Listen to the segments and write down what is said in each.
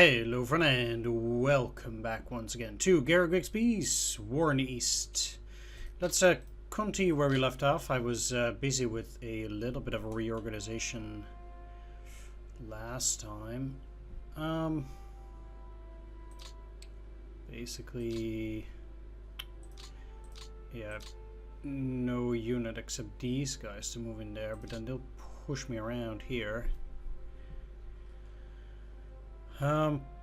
Hello friend and welcome back once again to Gary Grigsby's War in the East. Let's continue where we left off. I was busy with a little bit of a reorganization last time. Basically, yeah, no unit except these guys to move in there, but then they'll push me around here.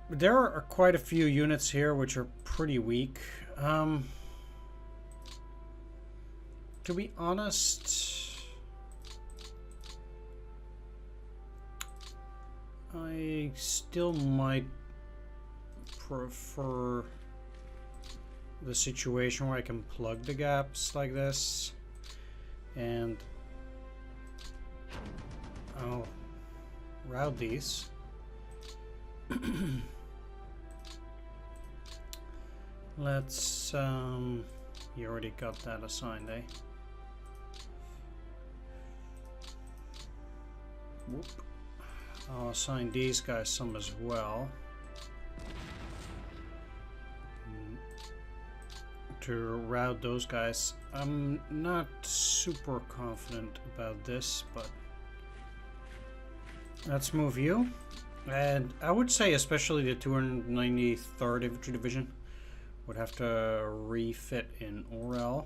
There are quite a few units here which are pretty weak. To be honest, I still might prefer the situation where I can plug the gaps like this, and I'll route these. Let's you already got that assigned, eh? Whoop. I'll assign these guys some as well to route those guys. I'm not super confident about this, but let's move you. And I would say especially the 293rd Infantry Division would have to refit in Orel.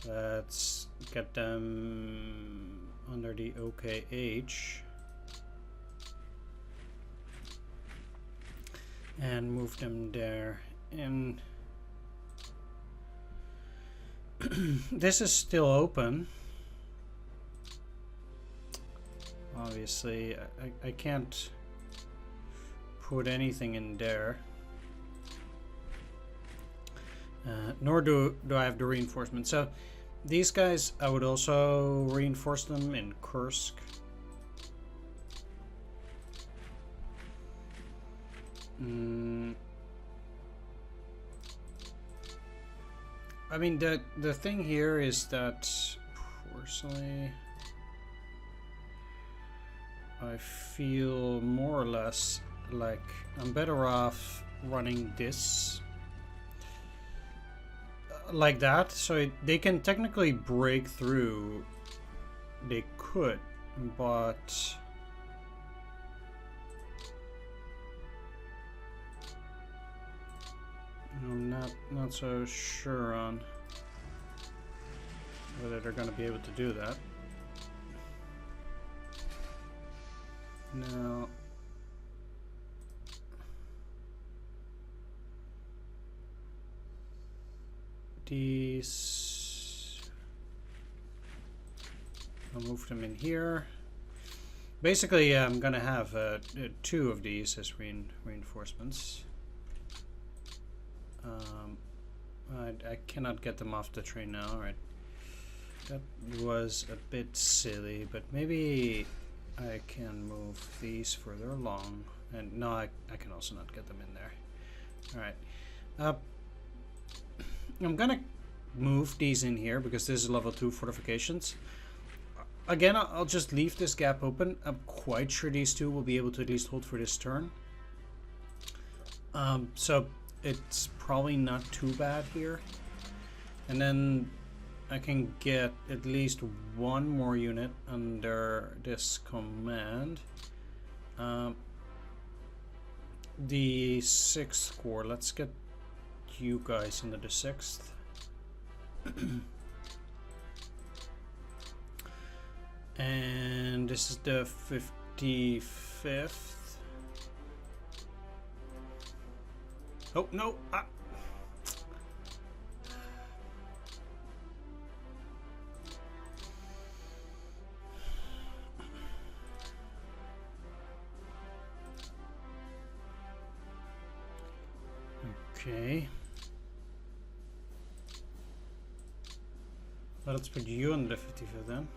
Let's get them under the OKH and move them there. And this is still open. Obviously, I can't put anything in there. Nor do I have the reinforcement. So these guys, I would also reinforce them in Kursk. I mean, the thing here is that personally, I feel more or less like I'm better off running this like that, so they can technically break through. They could, but I'm not so sure on whether they're going to be able to do that. Now, these, I'll move them in here. Basically, I'm gonna have two of these as reinforcements. I cannot get them off the train now. All right, that was a bit silly, but maybe I can move these further along. And no, I can also not get them in there. Alright. I'm gonna move these in here because this is level 2 fortifications. Again, I'll just leave this gap open. I'm quite sure these two will be able to at least hold for this turn. So it's probably not too bad here. And then I can get at least one more unit under this command. The 6th Corps, let's get you guys into the 6th. And this is the 55th. Oh, no! Ah. Okay. Let's put you on the 55th then.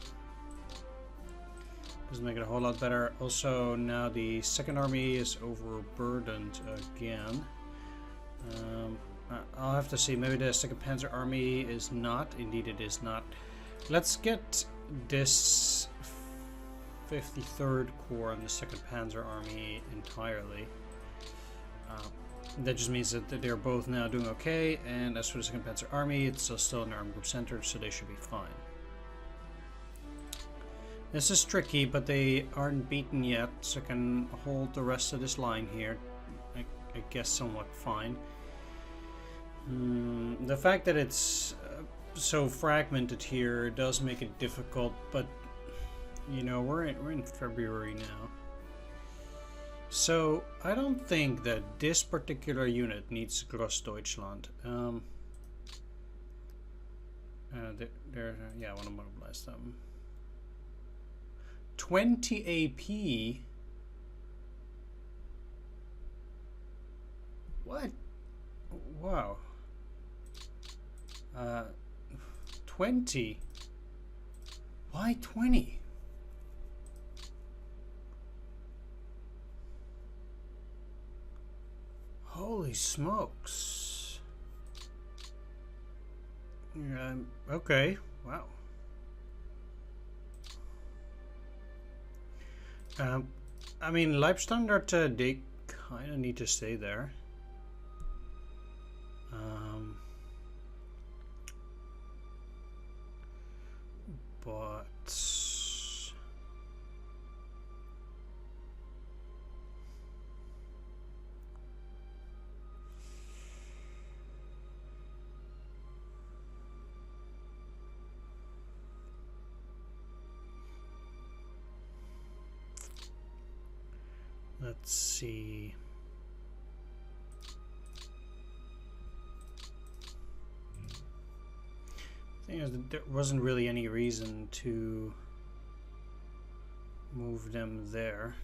Doesn't make it a whole lot better. Also, now the 2nd Army is overburdened again. I'll have to see. Maybe the 2nd Panzer Army is not. Indeed, it is not. Let's get this 53rd Corps and the 2nd Panzer Army entirely. That just means that they're both now doing okay, and as for the Second Panzer Army, it's still an armed group center, so they should be fine. This is tricky, but they aren't beaten yet, so I can hold the rest of this line here, I guess somewhat fine. The fact that it's so fragmented here does make it difficult, but you know, we're in February now. So, I don't think that this particular unit needs Grossdeutschland. Yeah, I want to mobilize them. 20 AP? What? Wow. 20? Why 20? Holy smokes. Okay, wow. I mean, Leibstandard, they kind of need to stay there. But let's see. The thing is that there wasn't really any reason to move them there.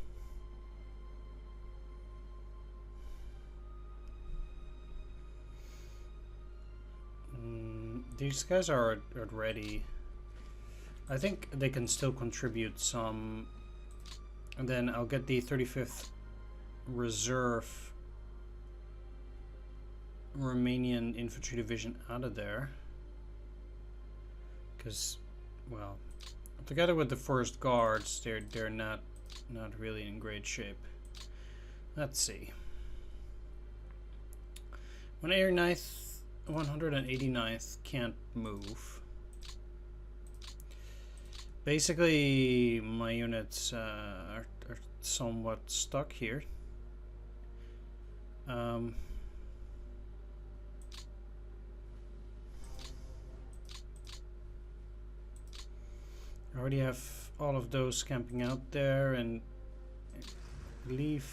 These guys are ready. I think they can still contribute some. And then I'll get the 35th Reserve Romanian Infantry Division out of there. Because, well, together with the 1st Guards, they're not really in great shape. Let's see. 189th can't move. Basically, my units are somewhat stuck here. I already have all of those camping out there, and I believe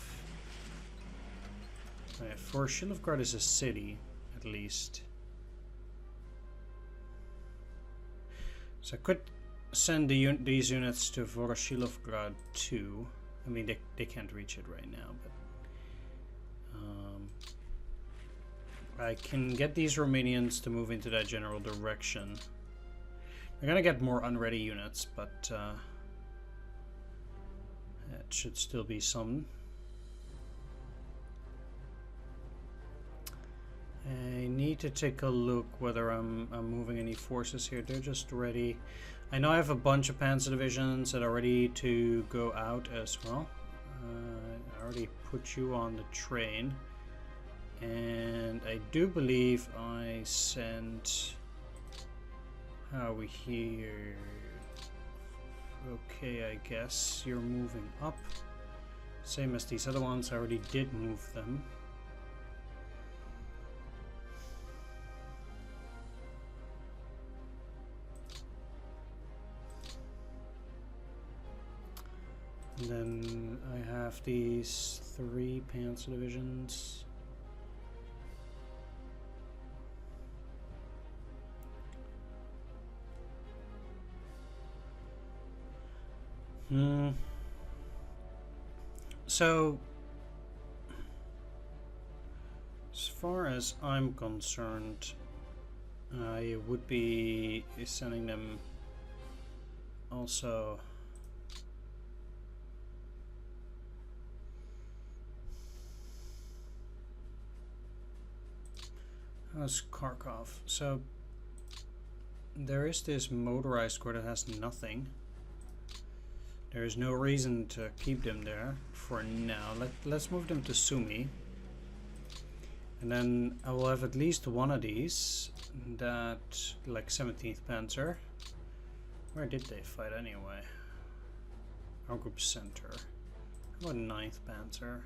for Schilfgard is a city, at least. So I could send these units to Voroshilovgrad too. I mean, they can't reach it right now, but I can get these Romanians to move into that general direction. They're gonna get more unready units, but it should still be some. I need to take a look whether I'm moving any forces here. They're just ready. I know I have a bunch of panzer divisions that are ready to go out as well. I already put you on the train. And I do believe I sent... How are we here? Okay, I guess you're moving up. Same as these other ones, I already did move them. And then I have these 3 panzer divisions. So, as far as I'm concerned, I would be sending them also. How's Kharkov? So, there is this motorized corps that has nothing. There is no reason to keep them there for now. Let's move them to Sumy. And then I will have at least one of these. That, like 17th Panzer. Where did they fight anyway? Our group center. How about 9th Panzer?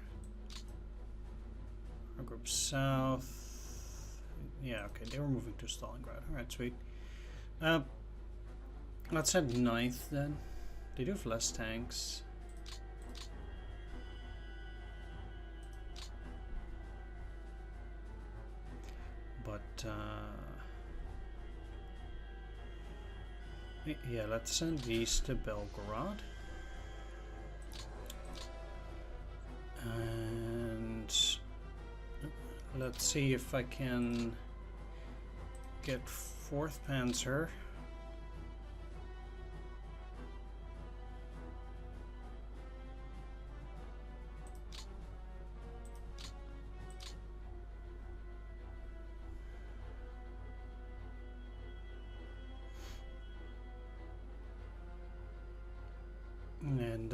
Our group south. Yeah, okay, they were moving to Stalingrad. Alright, sweet. Let's head 9th then. They do have less tanks. But, yeah, let's send these to Belgorod. And let's see if I can get 4th Panzer. And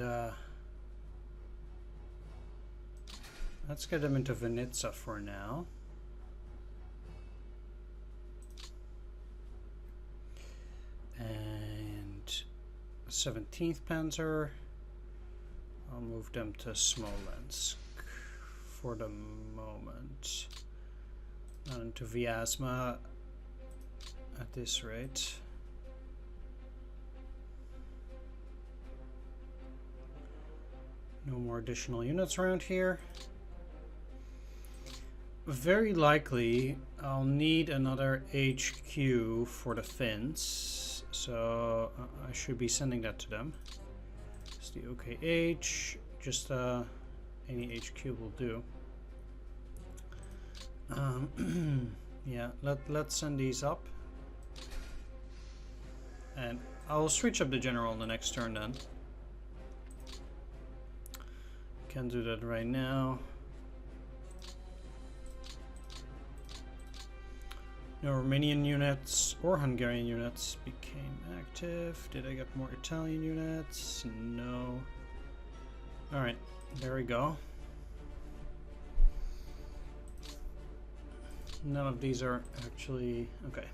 let's get them into Vinitsa for now. And 17th Panzer, I'll move them to Smolensk for the moment. Not into Vyazma at this rate. No more additional units around here. Very likely I'll need another HQ for the Finns, so I should be sending that to them. It's the OKH, just any HQ will do. Yeah, let's send these up. And I'll switch up the general on the next turn then. Can't do that right now. No Romanian units or Hungarian units became active. Did I get more Italian units? No. Alright, there we go. None of these are actually... okay.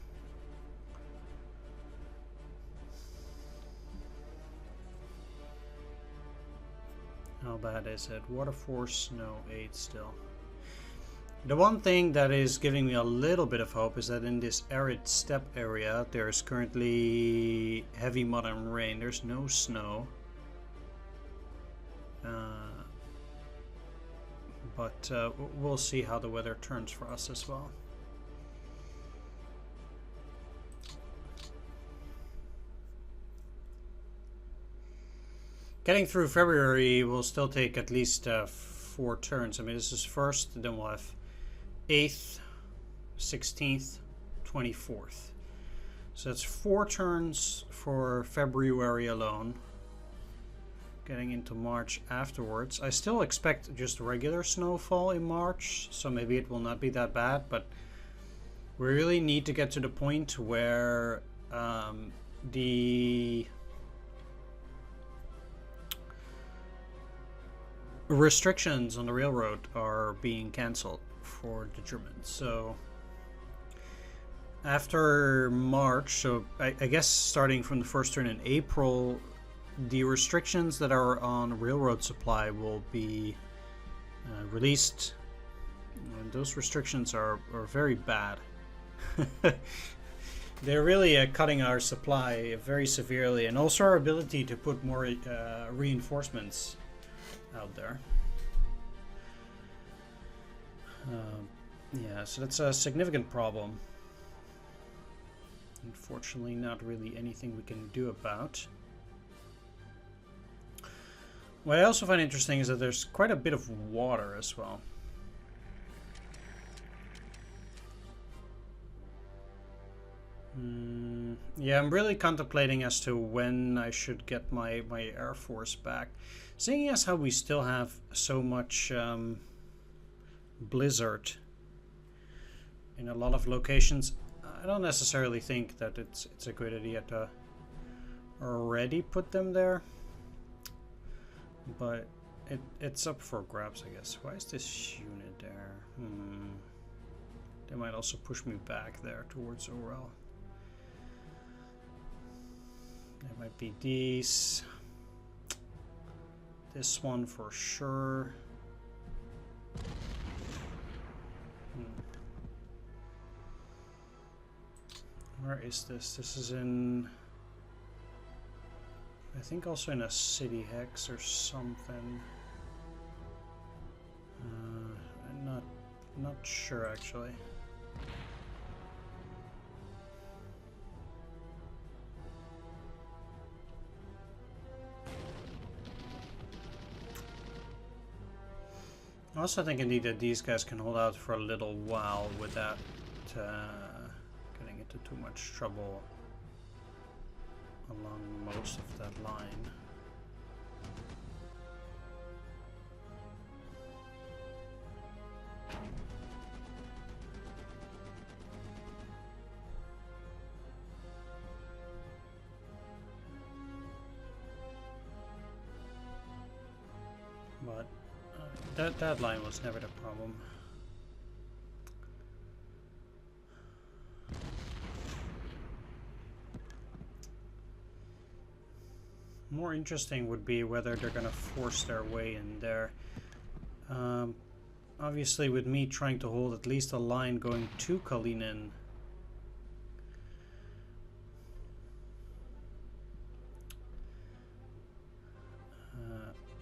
How bad is it? Water Force, no, 8 still. The one thing that is giving me a little bit of hope is that in this arid steppe area there's currently heavy mud and rain. There's no snow. But we'll see how the weather turns for us as well. Getting through February will still take at least 4 turns. I mean, this is first, then we'll have 8th, 16th, 24th. So that's 4 turns for February alone. Getting into March afterwards. I still expect just regular snowfall in March, so maybe it will not be that bad, but we really need to get to the point where the restrictions on the railroad are being cancelled for the Germans. So after March, so I guess starting from the first turn in April, the restrictions that are on railroad supply will be released. And those restrictions are very bad. They're really cutting our supply very severely, and also our ability to put more reinforcements out there. Yeah, so that's a significant problem. Unfortunately, not really anything we can do about. What I also find interesting is that there's quite a bit of water as well. Yeah, I'm really contemplating as to when I should get my Air Force back. Seeing as how we still have so much blizzard in a lot of locations, I don't necessarily think that it's a good idea to already put them there. But it's up for grabs, I guess. Why is this unit there? They might also push me back there towards Orel. There might be these. This one for sure. Where is this? This is in... I think also in a city hex or something. I'm not sure actually. I also think indeed that these guys can hold out for a little while without getting into too much trouble along most of that line. But that line was never the problem. More interesting would be whether they're gonna force their way in there. Obviously with me trying to hold at least a line going to Kalinin,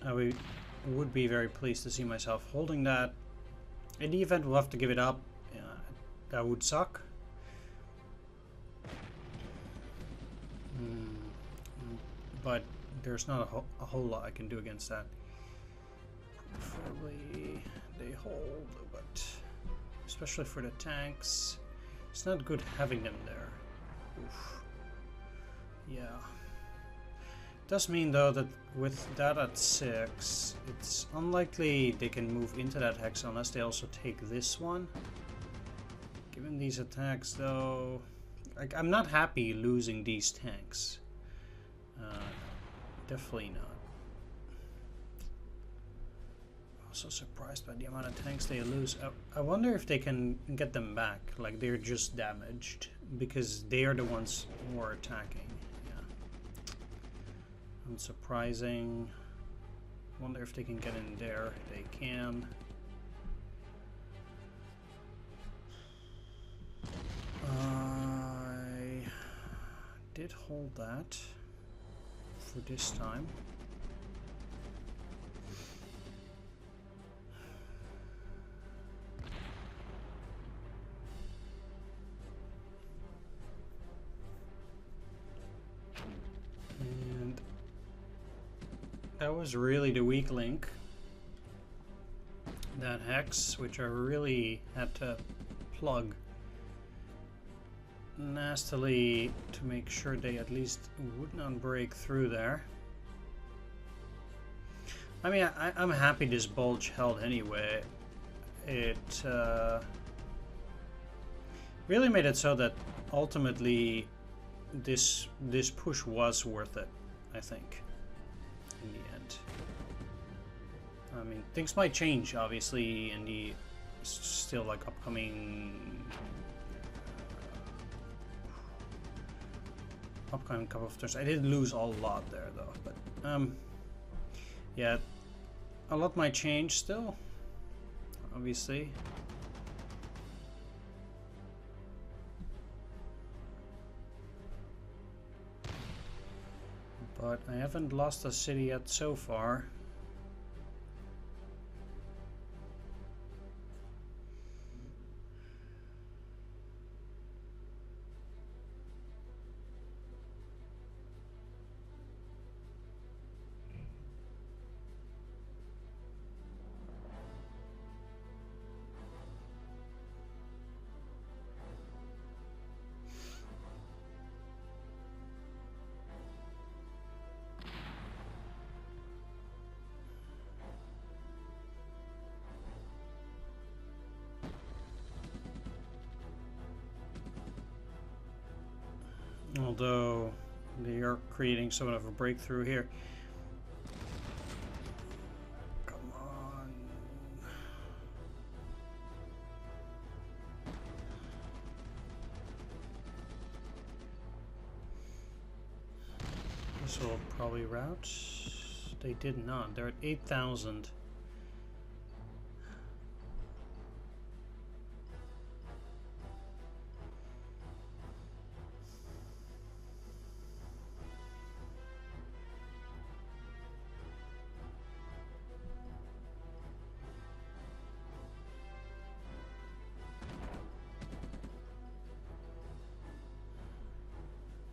I would be very pleased to see myself holding that. In the event we'll have to give it up, that would suck. But there's not a whole lot I can do against that. Preferably they hold, but especially for the tanks, it's not good having them there. Oof. Yeah. Does mean though that with that at 6, it's unlikely they can move into that hex unless they also take this one. Given these attacks though, I'm not happy losing these tanks. Definitely not. Also surprised by the amount of tanks they lose. I wonder if they can get them back, like they're just damaged, because they are the ones who are attacking. Unsurprising. Wonder if they can get in there. They can. I did hold that for this time. That was really the weak link. That hex, which I really had to plug nastily to make sure they at least would not break through there. I mean, I'm happy this bulge held anyway. It really made it so that ultimately this push was worth it, I think. In the end, I mean, things might change obviously in the still like upcoming couple of turns. I did lose a lot there though, but yeah, a lot might change still, obviously. But I haven't lost a city yet so far. Although they are creating somewhat of a breakthrough here. Come on. This will probably route. They did not. They're at 8,000.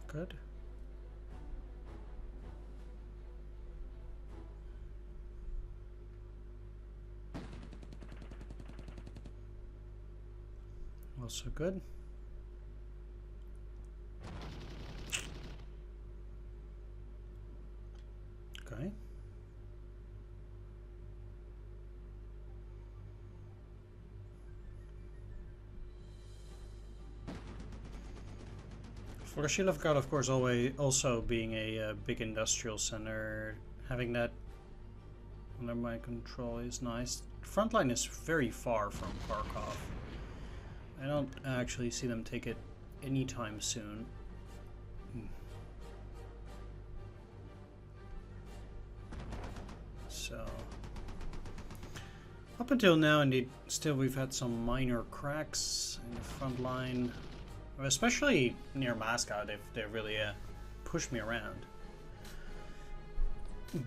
Good. Also good. Okay. For Shilovgrad, of course, always also being a big industrial center, having that under my control is nice. Frontline is very far from Kharkov. I don't actually see them take it anytime soon. So, up until now, indeed, still we've had some minor cracks in the front line. Especially near Moscow, they really pushed me around.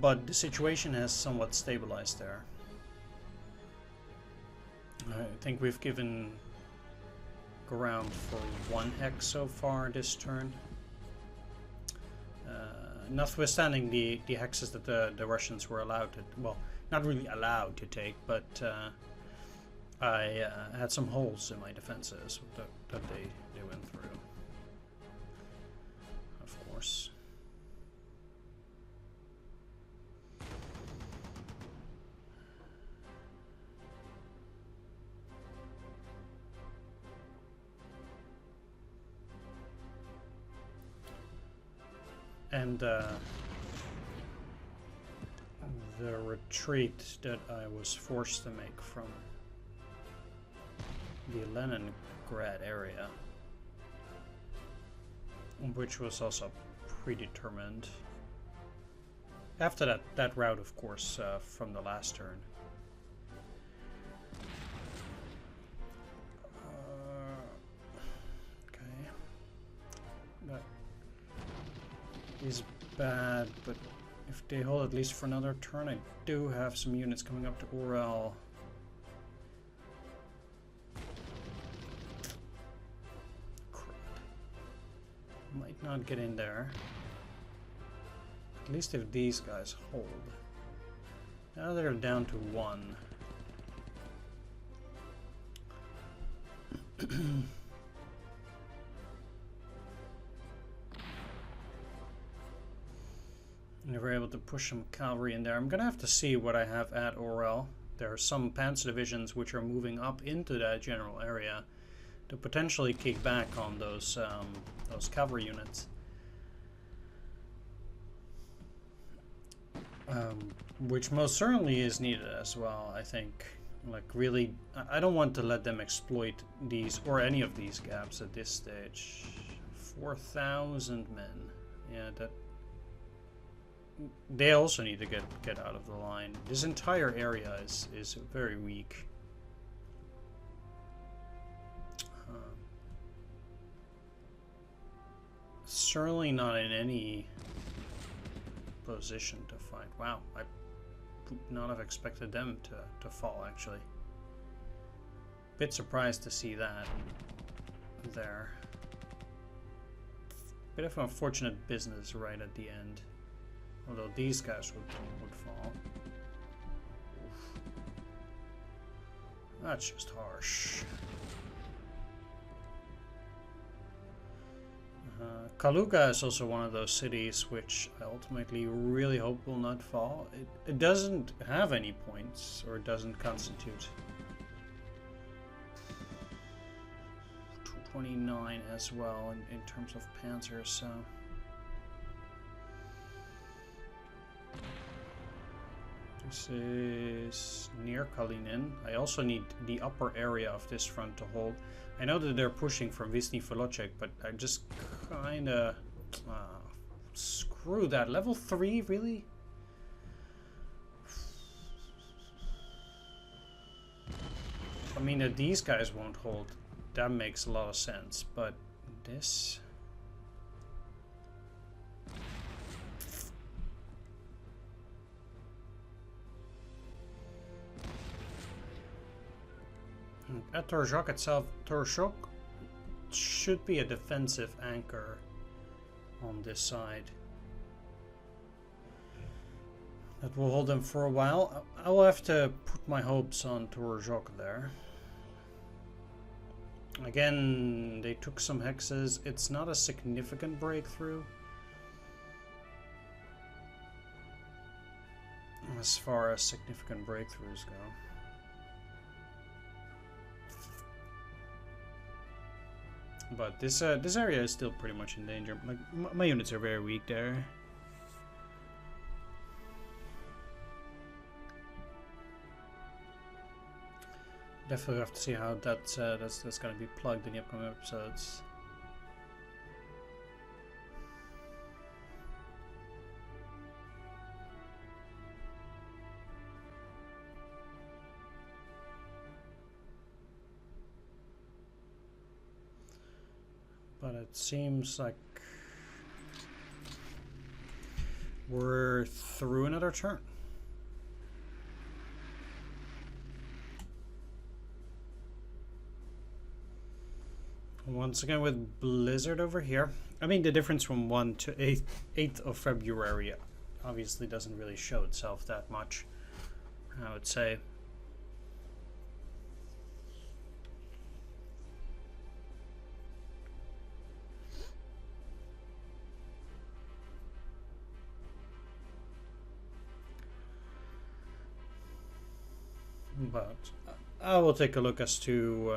But the situation has somewhat stabilized there. I think we've given ground for 1 hex so far this turn. Notwithstanding the hexes that the Russians were allowed to, well, not really allowed to take, but I had some holes in my defenses that they went through, of course. And the retreat that I was forced to make from the Leningrad area, which was also predetermined. After that route, of course, from the last turn. Okay. That is bad, but if they hold at least for another turn, I do have some units coming up to Ural. Might not get in there. At least if these guys hold. Now they're down to 1. And we're able to push some cavalry in there. I'm gonna have to see what I have at Orel. There are some panzer divisions which are moving up into that general area to potentially kick back on those cavalry units. Which most certainly is needed as well, I think. Like, really, I don't want to let them exploit these, or any of these gaps at this stage. 4,000 men. Yeah, that... They also need to get out of the line. This entire area is very weak. Certainly not in any position to fight. Wow, I would not have expected them to fall, actually. Bit surprised to see that there. Bit of unfortunate business right at the end. Although these guys would fall. Oof. That's just harsh. Kaluga is also one of those cities which I ultimately really hope will not fall. It doesn't have any points, or it doesn't constitute. 229 as well in terms of panzers, so... This is near Kalinin. I also need the upper area of this front to hold. I know that they're pushing from Visny Volocek, but I just kinda screw that. Level 3, really? I mean, that these guys won't hold, that makes a lot of sense, but this... At Torjok itself, Torjok should be a defensive anchor on this side. That will hold them for a while. I will have to put my hopes on Torjok there. Again, they took some hexes. It's not a significant breakthrough as far as significant breakthroughs go. But this area is still pretty much in danger. Like my units are very weak there. Definitely have to see how that's going to be plugged in the upcoming episodes. But it seems like we're through another turn. Once again with Blizzard over here. I mean, the difference from 1 to 8th of February obviously doesn't really show itself that much, I would say. But I will take a look as to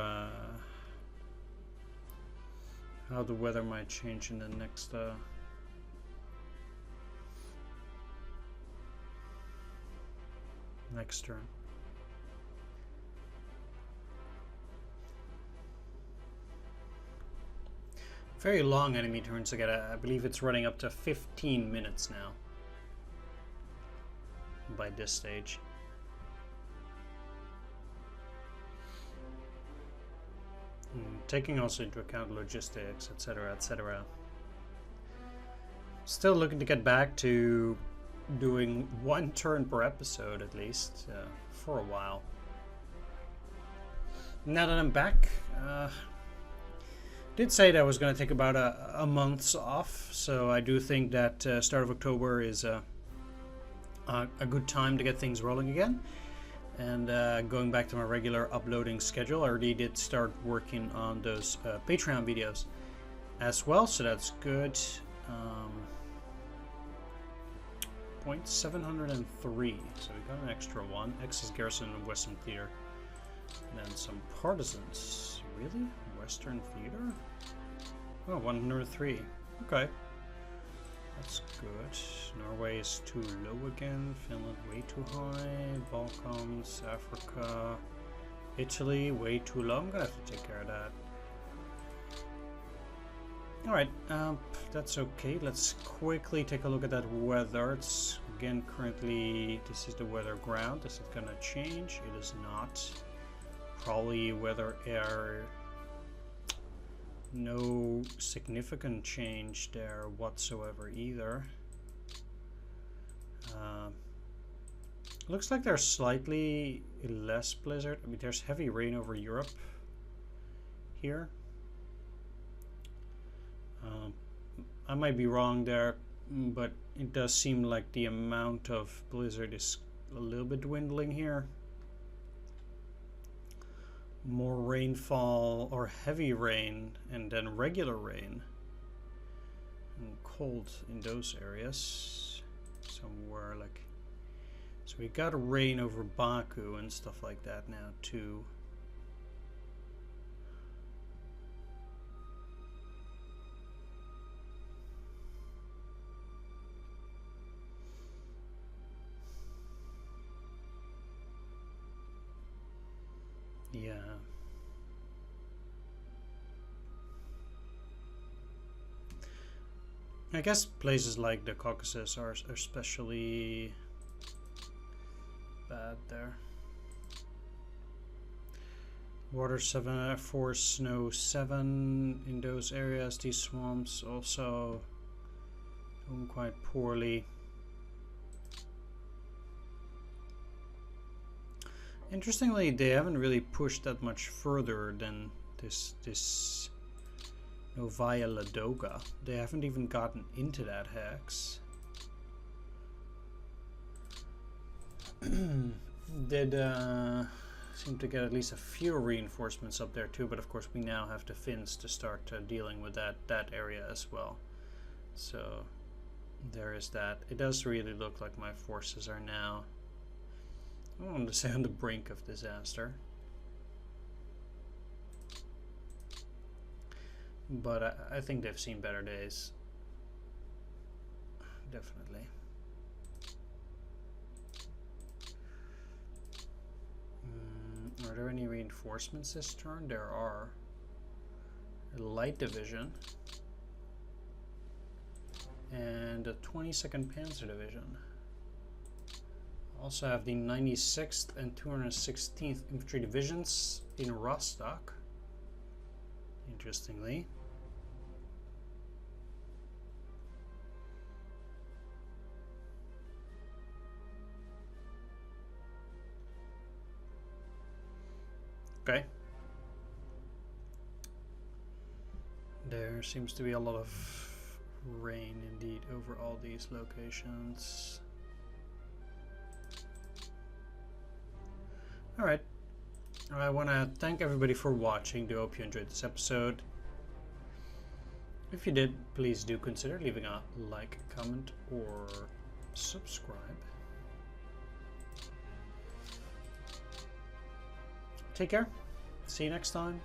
how the weather might change in the next next turn. Very long enemy turns again. I believe it's running up to 15 minutes now by this stage. Taking also into account logistics, etc., etc. Still looking to get back to doing 1 turn per episode at least for a while. Now that I'm back, did say that I was going to take about a month off, so I do think that start of October is a good time to get things rolling again. And going back to my regular uploading schedule, I already did start working on those Patreon videos as well, so that's good. Point 703, so we got an extra one. X's Garrison and Western Theater. And then some Partisans. Really? Western Theater? Oh, 103. Okay. That's good. Norway is too low again. Finland way too high. Balkans, Africa, Italy way too low. I'm gonna have to take care of that. Alright, that's okay. Let's quickly take a look at that weather. It's again currently, this is the weather ground. Is it gonna change? It is not. Probably weather air. No significant change there whatsoever either. Looks like there's slightly less blizzard. I mean, there's heavy rain over Europe here. I might be wrong there, but it does seem like the amount of blizzard is a little bit dwindling here. More rainfall or heavy rain and then regular rain and cold in those areas somewhere like, so we got rain over Baku and stuff like that now too. Yeah. I guess places like the Caucasus are especially bad there. Water 7, 4, snow 7 in those areas. These swamps also doing quite poorly. Interestingly, they haven't really pushed that much further than this Novaya Ladoga. They haven't even gotten into that hex. Did seem to get at least a few reinforcements up there too, but of course we now have the Finns to start dealing with that area as well. So there is that. It does really look like my forces are now, I don't want to say on the brink of disaster, but I think they've seen better days. Definitely. Are there any reinforcements this turn? There are. A light division and a 22nd Panzer Division. Also have the 96th and 216th Infantry Divisions in Rostock, interestingly. Okay. There seems to be a lot of rain indeed over all these locations. Alright. I want to thank everybody for watching. Do hope you enjoyed this episode. If you did, please do consider leaving a like, comment, or subscribe. Take care. See you next time.